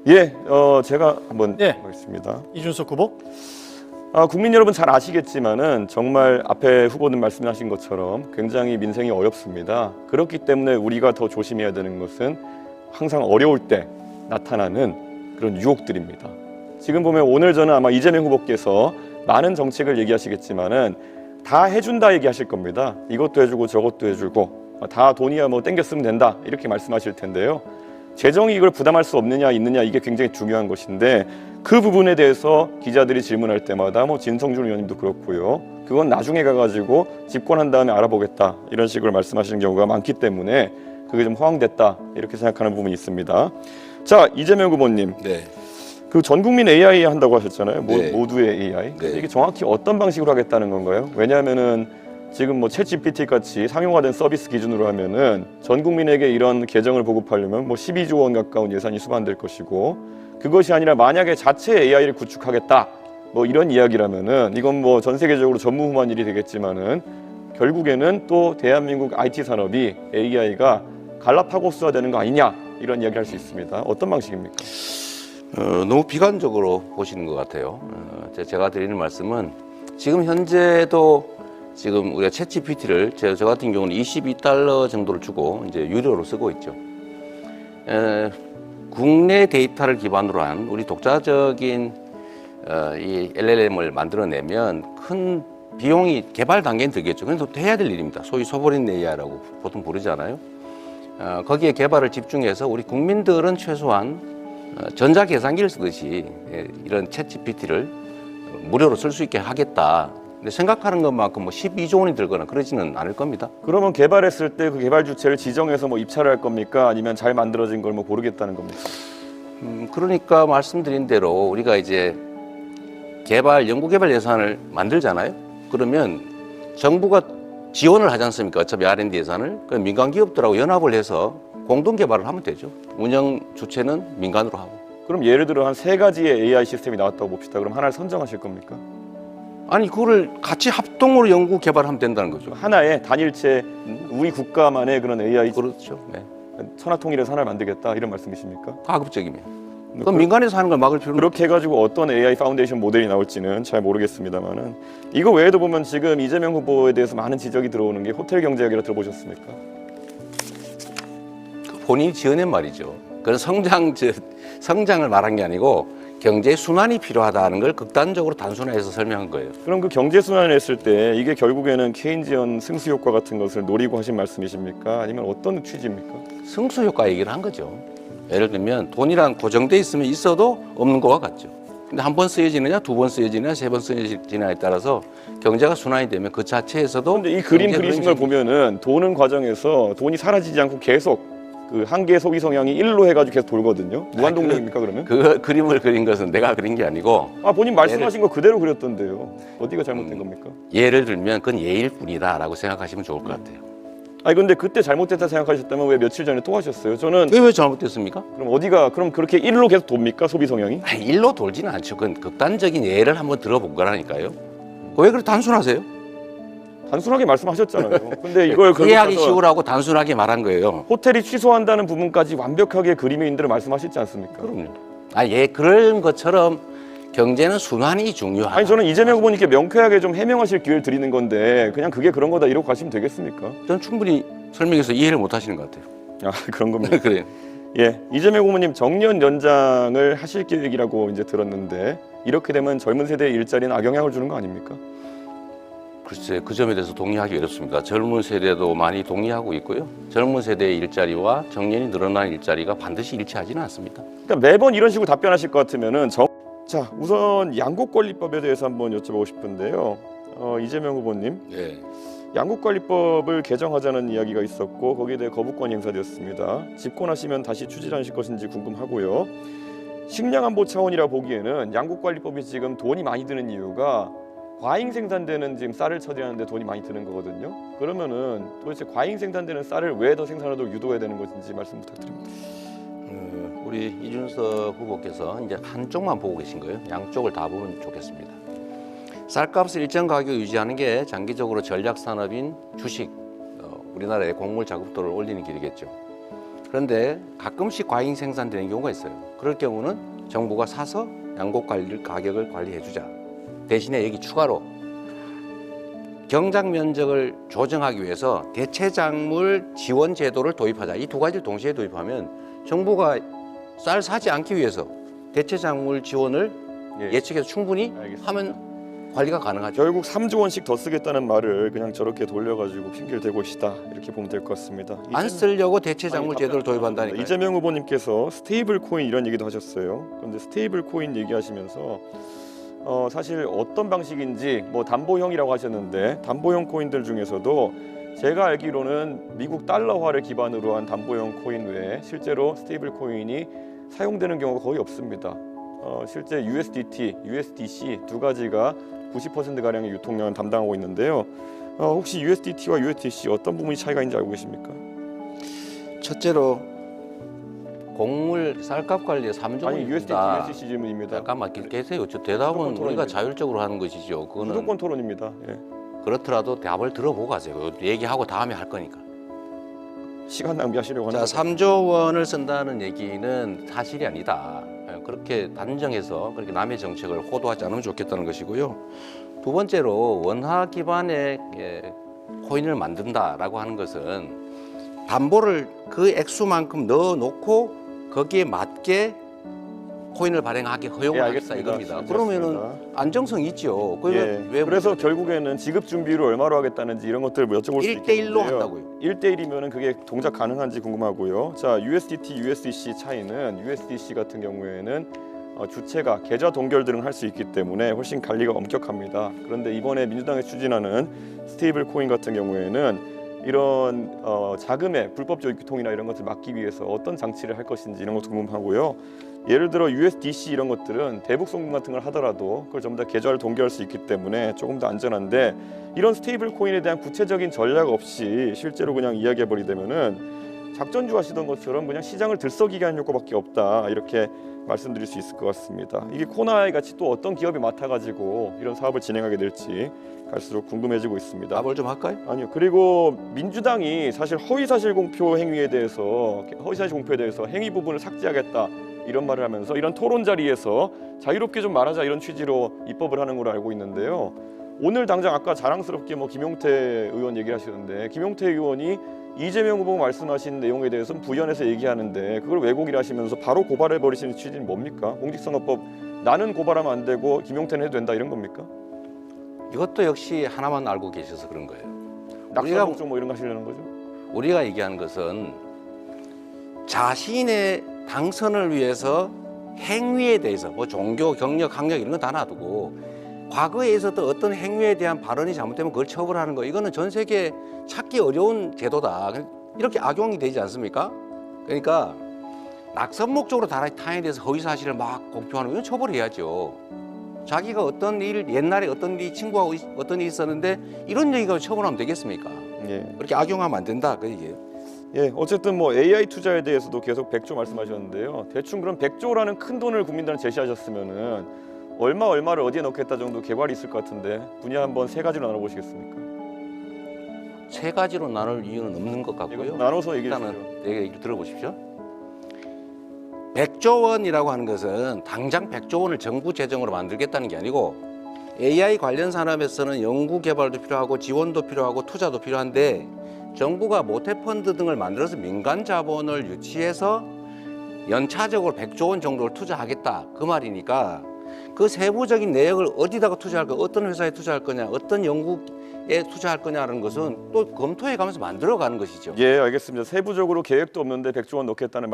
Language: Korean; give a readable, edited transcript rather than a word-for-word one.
예, 제가 한번 네. 하겠습니다. 이준석 후보. 국민 여러분 잘 아시겠지만은 정말 앞에 후보님 말씀하신 것처럼 굉장히 민생이 어렵습니다. 그렇기 때문에 우리가 더 조심해야 되는 것은 항상 어려울 때 나타나는 그런 유혹들입니다. 지금 보면 오늘 저는 아마 이재명 후보께서 많은 정책을 얘기하시겠지만은 다 해준다 얘기하실 겁니다. 이것도 해주고 저것도 해주고 다 돈이야 뭐 땡겨 쓰면 된다 이렇게 말씀하실 텐데요. 재정 이익을 부담할 수 없느냐 있느냐 이게 굉장히 중요한 것인데 그 부분에 대해서 기자들이 질문할 때마다 뭐 진성준 의원님도 그렇고요. 그건 나중에 가가지고 집권한 다음에 알아보겠다 이런 식으로 말씀하시는 경우가 많기 때문에 그게 좀 허황됐다 이렇게 생각하는 부분이 있습니다. 자, 이재명 후보님. 네. 그 전 국민 AI 한다고 하셨잖아요. 네. 모두의 AI. 네. 이게 정확히 어떤 방식으로 하겠다는 건가요? 왜냐하면은 지금 뭐 챗GPT 같이 상용화된 서비스 기준으로 하면은 전 국민에게 이런 계정을 보급하려면 뭐 12조 원 가까운 예산이 수반될 것이고 그것이 아니라 만약에 자체 AI를 구축하겠다 뭐 이런 이야기라면은 이건 뭐 전 세계적으로 전무후무한 일이 되겠지만은 결국에는 또 대한민국 IT 산업이 AI가 갈라파고스화 되는 거 아니냐 이런 이야기를 할 수 있습니다. 어떤 방식입니까? 너무 비관적으로 보시는 것 같아요. 제가 드리는 말씀은 지금 현재도 지금 우리가 챗GPT를 저 같은 경우는 $22 정도를 주고 이제 유료로 쓰고 있죠. 국내 데이터를 기반으로 한 우리 독자적인 이 LLM을 만들어내면 큰 비용이 개발 단계는 들겠죠. 그래서 해야 될 일입니다. 소위 소버린 AI라고 보통 부르잖아요. 거기에 개발을 집중해서 우리 국민들은 최소한 전자계산기를 쓰듯이 이런 챗GPT를 무료로 쓸 수 있게 하겠다. 근데 생각하는 것만큼 뭐 12조 원이 들거나 그러지는 않을 겁니다. 그러면 개발했을 때 그 개발 주체를 지정해서 뭐 입찰을 할 겁니까? 아니면 잘 만들어진 걸 뭐 고르겠다는 겁니까? 그러니까 말씀드린 대로 우리가 이제 연구개발 예산을 만들잖아요. 그러면 정부가 지원을 하지 않습니까? 어차피 R&D 예산을. 그럼 민간 기업들하고 연합을 해서 공동 개발을 하면 되죠. 운영 주체는 민간으로 하고. 그럼 예를 들어 한 3가지의 AI 시스템이 나왔다고 봅시다. 그럼 하나를 선정하실 겁니까? 아니 그거를 같이 합동으로 연구 개발하면 된다는 거죠. 하나의 단일체 우리 국가만의 그런 AI 그렇죠. 네. 천하통일해서 하나를 만들겠다 이런 말씀이십니까? 가급적이면. 그럼 민간에서 하는 걸 막을 필요는 그렇게 해가지고 어떤 AI 파운데이션 모델이 나올지는 잘 모르겠습니다만은 이거 외에도 보면 지금 이재명 후보에 대해서 많은 지적이 들어오는 게 호텔 경제 이야기를 들어보셨습니까? 본인이 지어낸 말이죠. 그런 성장을 말한 게 아니고 경제 순환이 필요하다는 걸 극단적으로 단순화해서 설명한 거예요. 그럼 그 경제 순환을 했을 때 이게 결국에는 케인지언 승수 효과 같은 것을 노리고 하신 말씀이십니까? 아니면 어떤 취지입니까? 승수 효과 얘기를 한 거죠. 예를 들면 돈이란 고정돼 있으면 있어도 없는 거와 같죠. 근데 한 번 쓰여지느냐, 2번 쓰여지느냐, 3번 쓰여지느냐에 따라서 경제가 순환이 되면 그 자체에서도. 근데 이 그림 그리신 걸 보면은 도는 과정에서 돈이 사라지지 않고 계속 그 한계 소비 성향이 1로 해가지고 계속 돌거든요. 무한동력입니까 그러면? 그 그림을 그린 것은 내가 그린 게 아니고. 본인 말씀하신 거 그대로 그렸던데요. 어디가 잘못된 겁니까? 예를 들면 그건 예일 뿐이다라고 생각하시면 좋을 것 같아요. 아니 근데 그때 잘못됐다 생각하셨다면 왜 며칠 전에 또 하셨어요? 저는 왜 잘못됐습니까? 그럼 그렇게 1로 계속 돕니까 소비 성향이? 아니, 일로 돌지는 않죠. 그건 극단적인 예를 한번 들어본 거라니까요. 왜 그렇게 단순하세요? 단순하게 말씀하셨잖아요. 근데 이걸 이해하기 쉬우라고 단순하게 말한 거예요. 호텔이 취소한다는 부분까지 완벽하게 그림의 인들을 말씀하시지 않습니까? 그럼요. 그런 것처럼 경제는 순환이 중요하다. 아니 저는 이재명 후보님께 명쾌하게 좀 해명하실 기회를 드리는 건데 그냥 그게 그런 거다 이러고 가시면 되겠습니까? 저는 충분히 설명해서 이해를 못 하시는 것 같아요. 그런 겁니다. 그래요. 예, 이재명 후보님 정년 연장을 하실 계획이라고 이제 들었는데 이렇게 되면 젊은 세대의 일자리는 악영향을 주는 거 아닙니까? 글쎄 그 점에 대해서 동의하기 어렵습니다. 젊은 세대도 많이 동의하고 있고요. 젊은 세대의 일자리와 정년이 늘어나는 일자리가 반드시 일치하지는 않습니다. 그러니까 매번 이런 식으로 답변하실 것 같으면은 자 우선 양국관리법에 대해서 한번 여쭤보고 싶은데요. 이재명 후보님, 네. 양국관리법을 개정하자는 이야기가 있었고 거기에 대해 거부권이 행사되었습니다. 집권하시면 다시 추진하실 것인지 궁금하고요. 식량안보 차원이라 보기에는 양국관리법이 지금 돈이 많이 드는 이유가 과잉 생산되는 지금 쌀을 처리하는데 돈이 많이 드는 거거든요. 그러면은 도대체 과잉 생산되는 쌀을 왜 더 생산하도록 유도해야 되는 것인지 말씀 부탁드립니다. 우리 이준석 후보께서 이제 한쪽만 보고 계신 거예요. 양쪽을 다 보면 좋겠습니다. 쌀값을 일정 가격 유지하는 게 장기적으로 전략 산업인 주식, 우리나라의 곡물 자급도를 올리는 길이겠죠. 그런데 가끔씩 과잉 생산되는 경우가 있어요. 그럴 경우는 정부가 사서 양곡 가격을 관리해 주자. 대신에 여기 추가로 경작 면적을 조정하기 위해서 대체작물 지원 제도를 도입하자. 이 두 가지를 동시에 도입하면 정부가 쌀 사지 않기 위해서 대체작물 지원을 예측해서 충분히 알겠습니다. 하면 관리가 가능하죠. 결국 3조 원씩 더 쓰겠다는 말을 그냥 저렇게 돌려가지고 핑계를 대고 있다 이렇게 보면 될 것 같습니다. 안 쓰려고 대체작물 제도를 도입한다니까요. 이재명 후보님께서 스테이블 코인 이런 얘기도 하셨어요. 그런데 스테이블 코인 얘기하시면서 사실 어떤 방식인지 뭐 담보형이라고 하셨는데 담보형 코인들 중에서도 제가 알기로는 미국 달러화를 기반으로 한 담보형 코인 외에 실제로 스테이블 코인이 사용되는 경우가 거의 없습니다. 실제 USDT, USDC 두 가지가 90%가량의 유통량을 담당하고 있는데요. 혹시 USDT와 USDC 어떤 부분이 차이가 있는지 알고 계십니까? 첫째로 곡물 쌀값 관리에 3조 아니 원이 USDT, 든다. USDC 질문입니다. 잠깐만 계세요. 저 대답은 무조건 우리가 토론입니다. 자율적으로 하는 것이죠. 그거는 무조건 토론입니다. 예. 그렇더라도 답을 들어보고 가세요. 얘기하고 다음에 할 거니까. 시간 낭비하시려고 하는 자, 거죠. 3조 원을 쓴다는 얘기는 사실이 아니다. 그렇게 단정해서 그렇게 남의 정책을 호도하지 않으면 좋겠다는 것이고요. 두 번째로 원화 기반의 코인을 만든다라고 하는 것은 담보를 그 액수만큼 넣어놓고 거기에 맞게 코인을 발행하기 허용을 하겠다 이겁니다. 그러면은 안정성 있죠. 그래서 결국에는 지급 준비를 얼마로 하겠다는지 이런 것들을 여쭤볼 수 1대1로 한다고요. 1대1이면 그게 동작 가능한지 궁금하고요. 자, USDT, USDC 차이는 USDC 같은 경우에는 주체가 계좌 동결 등을 할 수 있기 때문에 훨씬 관리가 엄격합니다. 그런데 이번에 민주당이 추진하는 스테이블 코인 같은 경우에는 이런 자금의 불법적 유통이나 이런 것을 막기 위해서 어떤 장치를 할 것인지 이런 것도 궁금하고요. 예를 들어 USDC 이런 것들은 대북 송금 같은 걸 하더라도 그걸 전부 다 계좌를 동결할 수 있기 때문에 조금 더 안전한데 이런 스테이블 코인에 대한 구체적인 전략 없이 실제로 그냥 이야기해 버리다면은 작전주 하시던 것처럼 그냥 시장을 들썩이게 하는 효과밖에 없다 이렇게 말씀드릴 수 있을 것 같습니다. 이게 코나이 같이 또 어떤 기업이 맡아가지고 이런 사업을 진행하게 될지 갈수록 궁금해지고 있습니다. 답을 좀 할까요? 아니요. 그리고 민주당이 사실 허위사실 공표 행위에 대해서 행위 부분을 삭제하겠다 이런 말을 하면서 이런 토론 자리에서 자유롭게 좀 말하자 이런 취지로 입법을 하는 걸로 알고 있는데요. 오늘 당장 아까 자랑스럽게 김용태 의원 얘기를 하시는데 김용태 의원이 이재명 후보 말씀하신 내용에 대해서는 부연해서 얘기하는데 그걸 왜곡이라 하시면서 바로 고발해 버리시는 취지는 뭡니까? 공직선거법 나는 고발하면 안 되고 김용태는 해도 된다 이런 겁니까? 이것도 역시 하나만 알고 계셔서 그런 거예요. 낙선목적 뭐 이런 거 하시려는 거죠? 우리가 얘기하는 것은 자신의 당선을 위해서 행위에 대해서 뭐 종교, 경력, 학력 이런 건 다 놔두고 과거에 있었던 어떤 행위에 대한 발언이 잘못되면 그걸 처벌하는 거 이거는 전 세계 찾기 어려운 제도다. 이렇게 악용이 되지 않습니까? 그러니까 낙선 목적으로 타인에 대해서 허위 사실을 막 공표하는 건 처벌해야죠. 자기가 어떤 일 옛날에 어떤 일이 친구하고 어떤 일이 있었는데 이런 얘기가 처벌하면 되겠습니까? 예. 그렇게 악용하면 안 된다 그 얘기예요. 예, 어쨌든 AI 투자에 대해서도 계속 100조 말씀하셨는데요. 대충 그럼 100조라는 큰 돈을 국민들한테 제시하셨으면은 얼마를 어디에 넣겠다 정도 개괄이 있을 것 같은데 분야 한번 세 가지로 나눠 보시겠습니까? 세 가지로 나눌 이유는 없는 것 같고요. 이거 나눠서 얘기해 일단은 주시죠. 내 얘기를 들어보십시오. 100조 원이라고 하는 것은 당장 100조 원을 정부 재정으로 만들겠다는 게 아니고 AI 관련 산업에서는 연구 개발도 필요하고 지원도 필요하고 투자도 필요한데 정부가 모태펀드 등을 만들어서 민간 자본을 유치해서 연차적으로 100조 원 정도를 투자하겠다 그 말이니까 그 세부적인 내역을 어디다가 투자할 거냐, 어떤 회사에 투자할 거냐, 어떤 연구에 투자할 거냐라는 것은 또 검토해 가면서 만들어가는 것이죠. 예, 알겠습니다. 세부적으로 계획도 없는데 100조 원 넣겠다는